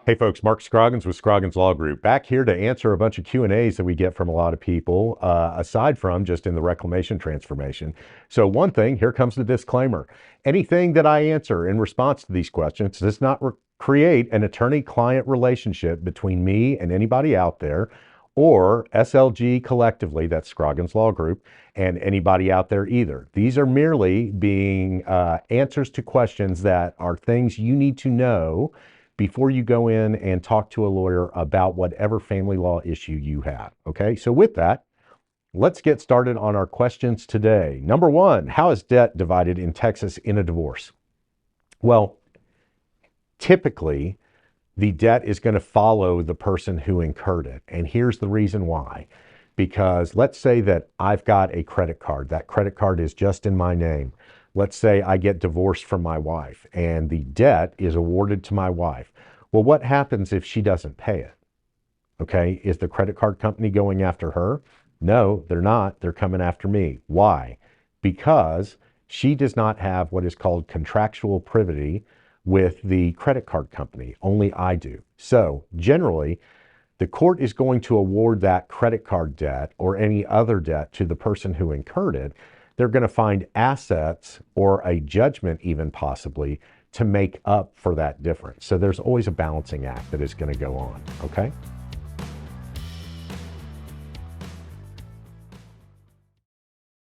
Hey folks, Mark Scroggins with Scroggins Law Group, back here to answer a bunch of Q&As that we get from a lot of people, aside from just in the reclamation transformation. So one thing, here comes the disclaimer. Anything that I answer in response to these questions does not create an attorney-client relationship between me and anybody out there, or SLG collectively, that's Scroggins Law Group, and anybody out there either. These are merely being answers to questions that are things you need to know before you go in and talk to a lawyer about whatever family law issue you have. Okay, so with that, let's get started on our questions today. Number one, how is debt divided in Texas in a divorce? Well, typically, the debt is going to follow the person who incurred it. And here's the reason why. Because let's say that I've got a credit card. That credit card is just in my name. Let's say I get divorced from my wife and the debt is awarded to my wife. Well, what happens if she doesn't pay it? Okay, is the credit card company going after her? No, they're not. They're coming after me. Why? Because she does not have what is called contractual privity with the credit card company. Only I do. So generally, the court is going to award that credit card debt or any other debt to the person who incurred it. They're going to find assets or a judgment even possibly to make up for that difference. So there's always a balancing act that is going to go on, okay?